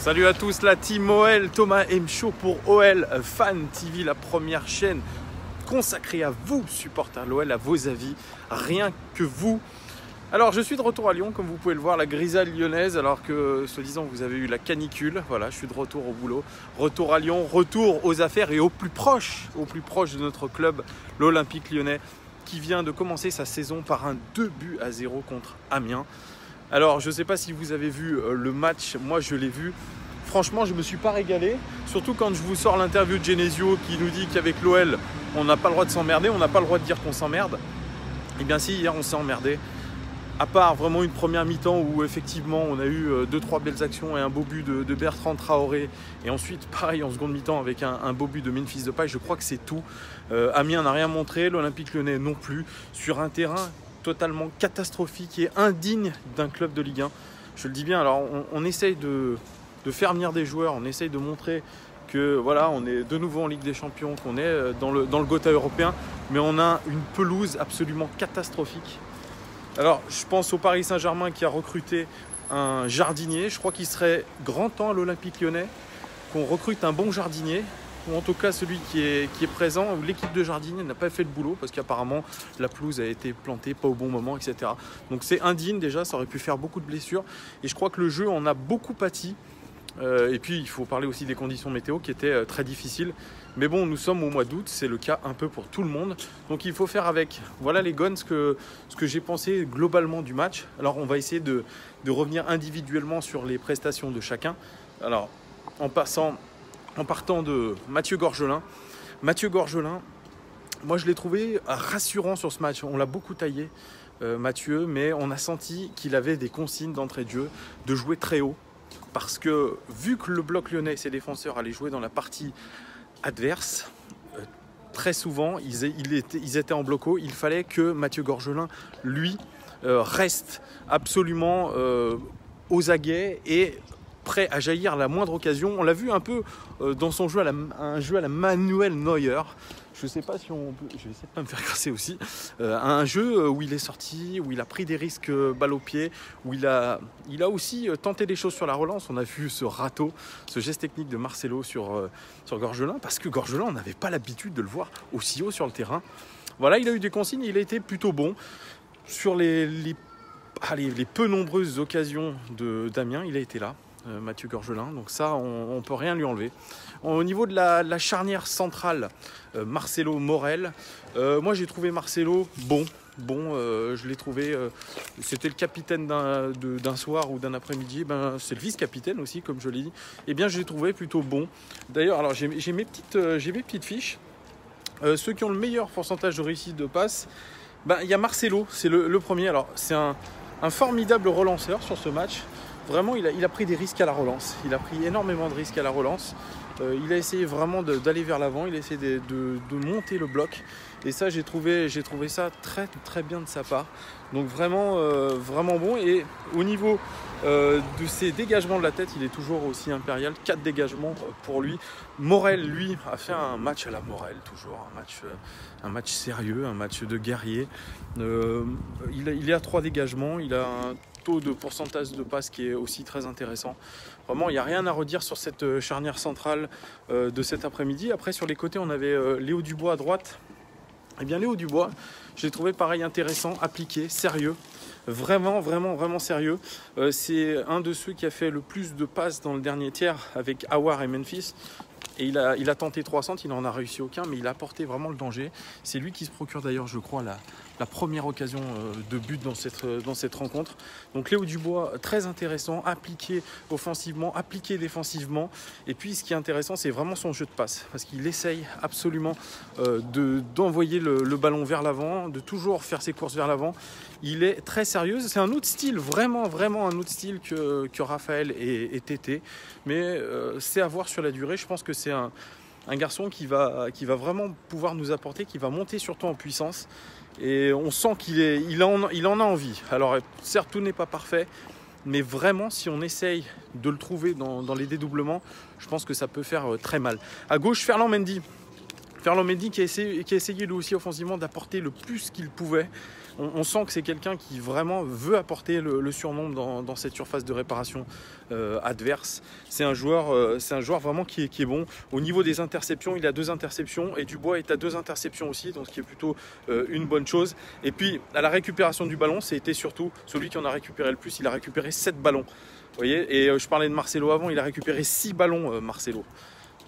Salut à tous, la team OL, Thomas M. Show pour OL Fan TV, la première chaîne consacrée à vous, supporters de l'OL, à vos avis, rien que vous. Alors je suis de retour à Lyon, comme vous pouvez le voir, la grisaille lyonnaise, alors que soi-disant vous avez eu la canicule. Voilà, je suis de retour au boulot, retour à Lyon, retour aux affaires et au plus proche de notre club, l'Olympique Lyonnais, qui vient de commencer sa saison par un 2-0 contre Amiens. Alors je ne sais pas si vous avez vu le match, moi je l'ai vu. Franchement, je ne me suis pas régalé, surtout quand je vous sors l'interview de Genesio qui nous dit qu'avec l'OL, on n'a pas le droit de s'emmerder, on n'a pas le droit de dire qu'on s'emmerde. Eh bien si, hier on s'est emmerdé. À part vraiment une première mi-temps où effectivement on a eu 2-3 belles actions et un beau but de Bertrand Traoré. Et ensuite, pareil en seconde mi-temps avec un beau but de Memphis Depay, je crois que c'est tout. Amiens n'a rien montré, l'Olympique Lyonnais non plus, sur un terrain totalement catastrophique et indigne d'un club de Ligue 1. Je le dis bien, alors on essaye de faire venir des joueurs, on essaye de montrer que voilà, on est de nouveau en Ligue des Champions, qu'on est dans le Gotha européen, mais on a une pelouse absolument catastrophique. Alors je pense au Paris Saint-Germain qui a recruté un jardinier. Je crois qu'il serait grand temps à l'Olympique Lyonnais qu'on recrute un bon jardinier, ou en tout cas celui qui est présent, où l'équipe de jardiniers n'a pas fait le boulot parce qu'apparemment la pelouse a été plantée pas au bon moment, etc. Donc c'est indigne déjà, ça aurait pu faire beaucoup de blessures et je crois que le jeu en a beaucoup pâti. Et puis il faut parler aussi des conditions météo qui étaient très difficiles. Mais bon, nous sommes au mois d'août, c'est le cas un peu pour tout le monde. Donc il faut faire avec. Voilà les guns, ce que j'ai pensé globalement du match. Alors on va essayer de revenir individuellement sur les prestations de chacun. Alors en partant de Mathieu Gorgelin. Mathieu Gorgelin, moi je l'ai trouvé rassurant sur ce match. On l'a beaucoup taillé, Mathieu, mais on a senti qu'il avait des consignes d'entrée de jeu, de jouer très haut. Parce que vu que le bloc lyonnais et ses défenseurs allaient jouer dans la partie adverse, très souvent ils étaient en bloc haut. Il fallait que Mathieu Gorgelin, lui, reste absolument aux aguets et prêt à jaillir à la moindre occasion. On l'a vu un peu dans son jeu un jeu à la Manuel Neuer. Je ne sais pas si on peut, je vais essayer de ne pas me faire casser aussi. Un jeu où il est sorti, où il a pris des risques balle au pied, où il a aussi tenté des choses sur la relance. On a vu ce râteau, ce geste technique de Marcelo sur Gorgelin, parce que Gorgelin, on n'avait pas l'habitude de le voir aussi haut sur le terrain. Voilà, il a eu des consignes, il a été plutôt bon. Sur les peu nombreuses occasions d'Amiens, il a été là. Mathieu Gorgelin, donc ça on ne peut rien lui enlever. Au niveau de la charnière centrale, Marcelo Morel, moi j'ai trouvé Marcelo bon, je l'ai trouvé, c'était le capitaine d'un soir ou d'un après-midi, c'est le vice-capitaine aussi comme je l'ai dit, et bien je l'ai trouvé plutôt bon. D'ailleurs alors j'ai mes petites fiches, ceux qui ont le meilleur pourcentage de réussite de passe, il y a Marcelo, c'est le premier. Alors c'est un formidable relanceur sur ce match. Vraiment, il a pris des risques à la relance. Il a pris énormément de risques à la relance. Il a essayé vraiment d'aller vers l'avant. Il a essayé de monter le bloc. Et ça, j'ai trouvé ça très, très bien de sa part. Donc vraiment, vraiment bon. Et au niveau de ses dégagements de la tête, il est toujours aussi impérial. 4 dégagements pour lui. Morel, lui, a fait un match à la Morel, toujours. Un match sérieux, un match de guerrier. Il est à 3 dégagements. Il a un taux de pourcentage de passe qui est aussi très intéressant. Vraiment, il n'y a rien à redire sur cette charnière centrale de cet après-midi. Après, sur les côtés, on avait Léo Dubois à droite. Eh bien, Léo Dubois, je l'ai trouvé pareil intéressant, appliqué, sérieux. Vraiment, vraiment, vraiment sérieux. C'est un de ceux qui a fait le plus de passes dans le dernier tiers avec Aouar et Memphis. Et il a tenté 3 centres, il n'en a réussi aucun, mais il a apporté vraiment le danger. C'est lui qui se procure d'ailleurs, je crois, la première occasion de but dans cette rencontre. Donc Léo Dubois, très intéressant, appliqué offensivement, appliqué défensivement. Et puis ce qui est intéressant, c'est vraiment son jeu de passe, parce qu'il essaye absolument d'envoyer le ballon vers l'avant, de toujours faire ses courses vers l'avant. Il est très sérieux, c'est un autre style, vraiment, vraiment un autre style que Raphaël et Tété. Mais c'est à voir sur la durée. Je pense que c'est un garçon qui va vraiment pouvoir nous apporter, qui va monter surtout en puissance. Et on sent qu'il en a envie. Alors certes, tout n'est pas parfait, mais vraiment, si on essaye de le trouver dans les dédoublements, je pense que ça peut faire très mal. À gauche, Ferland Mendy. Ferland Mendy qui a essayé lui aussi offensivement d'apporter le plus qu'il pouvait. On sent que c'est quelqu'un qui vraiment veut apporter le surnombre dans cette surface de réparation adverse. C'est un joueur vraiment qui est bon. Au niveau des interceptions, il a 2 interceptions et Dubois est à 2 interceptions aussi, donc ce qui est plutôt une bonne chose. Et puis à la récupération du ballon, c'était surtout celui qui en a récupéré le plus. Il a récupéré 7 ballons. Vous voyez, et je parlais de Marcelo avant, il a récupéré 6 ballons, Marcelo.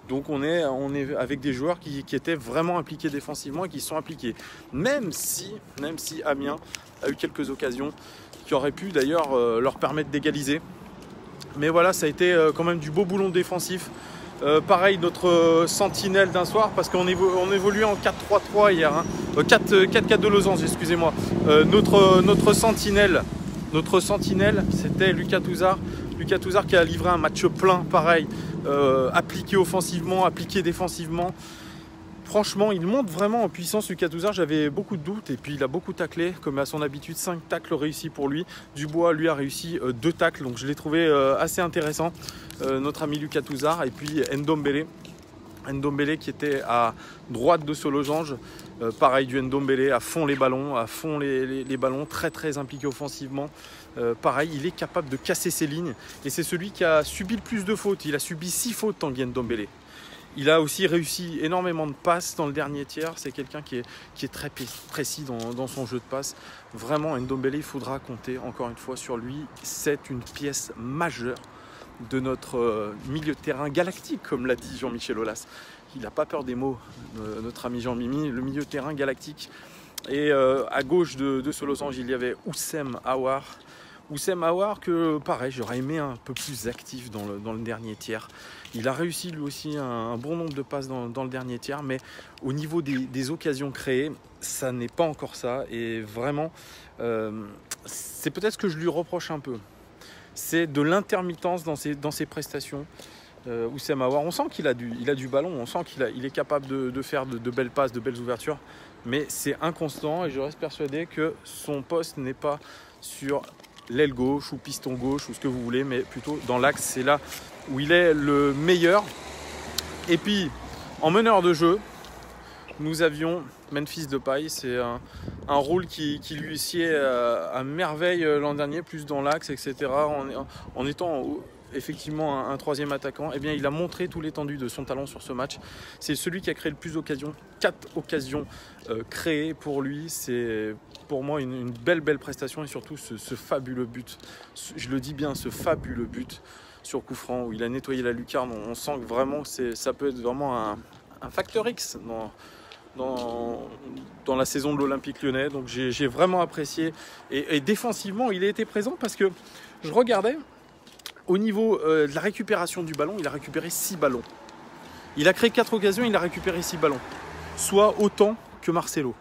Donc on est avec des joueurs qui étaient vraiment impliqués défensivement et qui sont impliqués. Même si Amiens a eu quelques occasions qui auraient pu d'ailleurs leur permettre d'égaliser. Mais voilà, ça a été quand même du beau boulon défensif. Pareil, notre sentinelle d'un soir, parce qu'on évoluait en 4-3-3 hier. Hein. 4-4-2 losange, excusez-moi. Notre sentinelle, c'était Lucas Touzard. Lucas Touzard qui a livré un match plein, pareil, appliqué offensivement, appliqué défensivement. Franchement, il monte vraiment en puissance, Lucas Touzard. J'avais beaucoup de doutes et puis il a beaucoup taclé, comme à son habitude, 5 tacles réussis pour lui. Dubois, lui, a réussi 2 tacles, donc je l'ai trouvé assez intéressant, notre ami Lucas Touzard. Et puis Ndombele qui était à droite de Solojange. Pareil, du Ndombele à fond les ballons, très très impliqué offensivement. Pareil, il est capable de casser ses lignes et c'est celui qui a subi le plus de fautes. Il a subi 6 fautes, Tanguy Ndombele. Il a aussi réussi énormément de passes dans le dernier tiers. C'est quelqu'un qui est très précis dans son jeu de passe. Vraiment, Ndombele, il faudra compter encore une fois sur lui. C'est une pièce majeure de notre milieu de terrain galactique, comme l'a dit Jean-Michel Aulas. Il n'a pas peur des mots, notre ami Jean-Mimi, le milieu de terrain galactique. Et à gauche de ce losange, il y avait Oussem Aouar. Oussem Aouar que, pareil, j'aurais aimé un peu plus actif dans le dernier tiers. Il a réussi lui aussi un bon nombre de passes dans le dernier tiers, mais au niveau des occasions créées, ça n'est pas encore ça. Et vraiment, c'est peut-être ce que je lui reproche un peu. C'est de l'intermittence dans ses prestations. Oussem Aouar, on sent qu'il a du ballon, on sent qu'il est capable de faire de belles passes, de belles ouvertures, mais c'est inconstant et je reste persuadé que son poste n'est pas sur l'aile gauche ou piston gauche ou ce que vous voulez, mais plutôt dans l'axe. C'est là où il est le meilleur. Et puis en meneur de jeu, nous avions Memphis Depay. C'est un rôle qui lui sied à merveille l'an dernier, plus dans l'axe, etc. En étant effectivement un troisième attaquant, eh bien, il a montré tout l'étendue de son talent sur ce match. C'est celui qui a créé le plus d'occasions, 4 occasions créées pour lui. C'est pour moi une belle prestation et surtout ce fabuleux but. Je le dis bien, ce fabuleux but sur coup franc où il a nettoyé la lucarne. On sent que vraiment ça peut être vraiment un facteur X dans la saison de l'Olympique Lyonnais. Donc j'ai vraiment apprécié et défensivement il a été présent parce que je regardais au niveau de la récupération du ballon, il a récupéré 6 ballons. Il a créé 4 occasions, il a récupéré 6 ballons. Soit autant que Marcelo.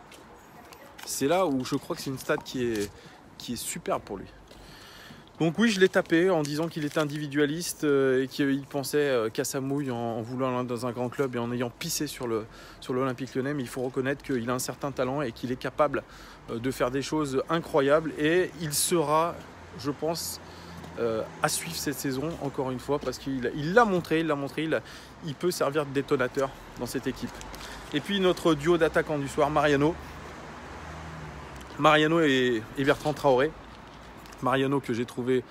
C'est là où je crois que c'est une stat qui est superbe pour lui. Donc oui, je l'ai tapé en disant qu'il était individualiste et qu'il pensait qu'à sa mouille en voulant aller dans un grand club et en ayant pissé sur l'Olympique Lyonnais. Mais il faut reconnaître qu'il a un certain talent et qu'il est capable de faire des choses incroyables. Et il sera, je pense, à suivre cette saison, encore une fois, parce qu'il l'a montré, il peut servir de détonateur dans cette équipe. Et puis notre duo d'attaquants du soir, Mariano et Bertrand Traoré. Mariano que j'ai trouvé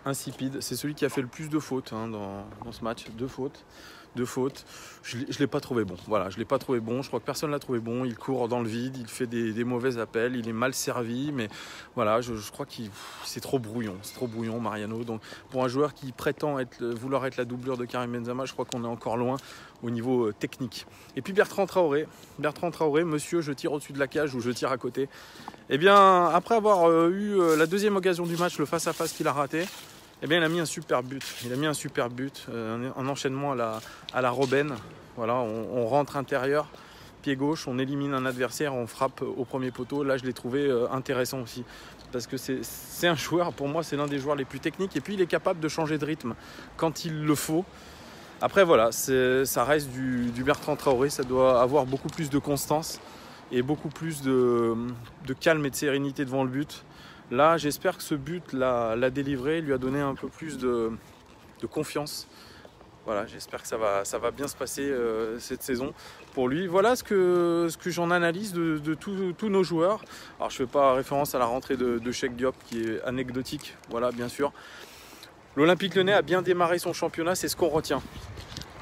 insipide, c'est celui qui a fait le plus de fautes dans ce match, 2 fautes. Je ne l'ai pas trouvé bon. Voilà, je l'ai pas trouvé bon. Je crois que personne ne l'a trouvé bon. Il court dans le vide, il fait des mauvais appels, il est mal servi. Mais voilà, je crois que c'est trop brouillon. C'est trop brouillon, Mariano. Donc pour un joueur qui prétend vouloir être la doublure de Karim Benzema, je crois qu'on est encore loin au niveau technique. Et puis Bertrand Traoré, monsieur, je tire au-dessus de la cage ou je tire à côté. Eh bien, après avoir eu la deuxième occasion du match, le face-à-face qu'il a raté, eh bien, il a mis un super but. Un enchaînement à la Robben. Voilà, on rentre intérieur, pied gauche, on élimine un adversaire, on frappe au premier poteau. Là, je l'ai trouvé intéressant aussi. Parce que c'est un joueur, pour moi, c'est l'un des joueurs les plus techniques. Et puis, il est capable de changer de rythme quand il le faut. Après, voilà, ça reste du Bertrand Traoré. Ça doit avoir beaucoup plus de constance et beaucoup plus de calme et de sérénité devant le but. Là, j'espère que ce but l'a délivré, lui a donné un peu plus de confiance Voilà, j'espère que ça va bien se passer cette saison pour lui. Voilà ce que j'en analyse de tous nos joueurs. Alors je ne fais pas référence à la rentrée de Cheikh Diop qui est anecdotique, voilà bien sûr. L'Olympique Lyonnais a bien démarré son championnat, c'est ce qu'on retient.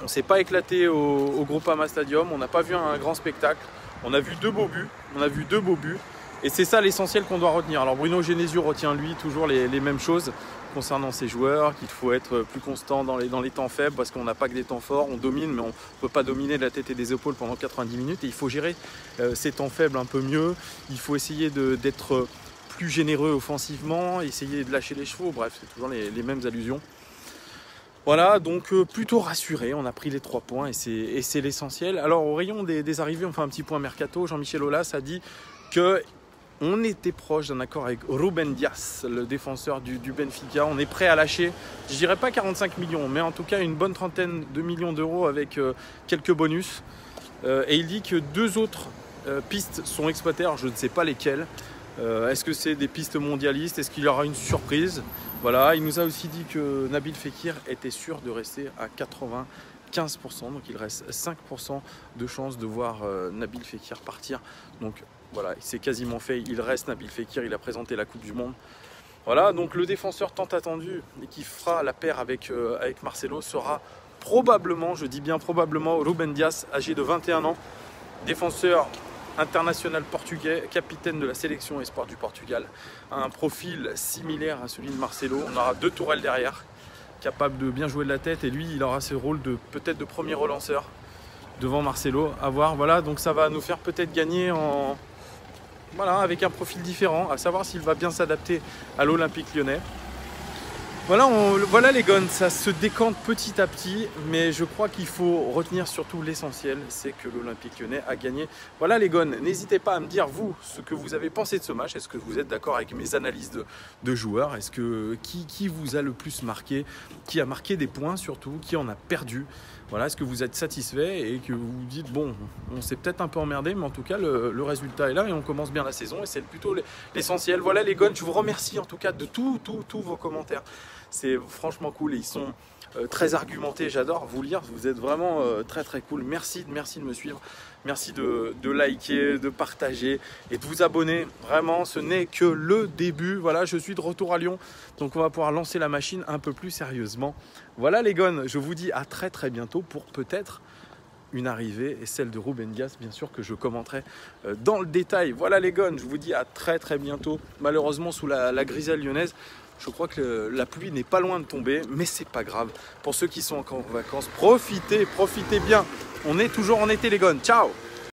On ne s'est pas éclaté au Groupama Stadium, on n'a pas vu un grand spectacle. On a vu deux beaux buts, et c'est ça l'essentiel qu'on doit retenir. Alors Bruno Genesio retient lui toujours les mêmes choses concernant ses joueurs, qu'il faut être plus constant dans les temps faibles parce qu'on n'a pas que des temps forts, on domine mais on ne peut pas dominer de la tête et des épaules pendant 90 minutes et il faut gérer ces temps faibles un peu mieux, il faut essayer d'être plus généreux offensivement, essayer de lâcher les chevaux, bref c'est toujours les mêmes allusions. Voilà, donc plutôt rassuré, on a pris les 3 points et c'est l'essentiel. Alors au rayon des arrivées, on fait un petit point mercato. Jean-Michel Aulas a dit qu'on était proche d'un accord avec Ruben Dias, le défenseur du Benfica. On est prêt à lâcher, je dirais pas 45 millions, mais en tout cas une bonne trentaine de millions d'euros avec quelques bonus. Et il dit que 2 autres pistes sont exploitées, alors je ne sais pas lesquelles. Est-ce que c'est des pistes mondialistes? Est-ce qu'il y aura une surprise? Voilà, il nous a aussi dit que Nabil Fekir était sûr de rester à 95%, donc il reste 5% de chance de voir Nabil Fekir partir. Donc voilà, c'est quasiment fait, il reste Nabil Fekir, il a présenté la Coupe du Monde. Voilà, donc le défenseur tant attendu et qui fera la paire avec Marcelo sera probablement, je dis bien probablement, Ruben Dias, âgé de 21 ans, défenseur international portugais, capitaine de la sélection espoir du Portugal, un profil similaire à celui de Marcelo. On aura 2 tourelles derrière, capable de bien jouer de la tête, et lui il aura ce rôle de peut-être de premier relanceur devant Marcelo, à voir. Voilà, donc ça va nous faire peut-être gagner avec un profil différent, à savoir s'il va bien s'adapter à l'Olympique Lyonnais. Voilà les gones, ça se décante petit à petit, mais je crois qu'il faut retenir surtout l'essentiel, c'est que l'Olympique Lyonnais a gagné. Voilà les gones, n'hésitez pas à me dire vous ce que vous avez pensé de ce match. Est-ce que vous êtes d'accord avec mes analyses de joueurs? Est-ce que qui vous a le plus marqué? Qui a marqué des points surtout? Qui en a perdu? Voilà, est-ce que vous êtes satisfait et que vous vous dites bon, on s'est peut-être un peu emmerdé, mais en tout cas le résultat est là et on commence bien la saison et c'est plutôt l'essentiel. Voilà les gones, je vous remercie en tout cas de tous vos commentaires. C'est franchement cool et ils sont très argumentés, j'adore vous lire, vous êtes vraiment très cool. Merci de me suivre, merci de liker, de partager et de vous abonner. Vraiment, ce n'est que le début. Voilà, je suis de retour à Lyon, donc on va pouvoir lancer la machine un peu plus sérieusement. Voilà les gones, je vous dis à très bientôt pour peut-être une arrivée et celle de Ruben Dias, bien sûr, que je commenterai dans le détail. Voilà les gones, je vous dis à très bientôt. Malheureusement, sous la grisaille lyonnaise, je crois que la pluie n'est pas loin de tomber, mais c'est pas grave. Pour ceux qui sont encore en vacances, profitez bien. On est toujours en été les gones. Ciao!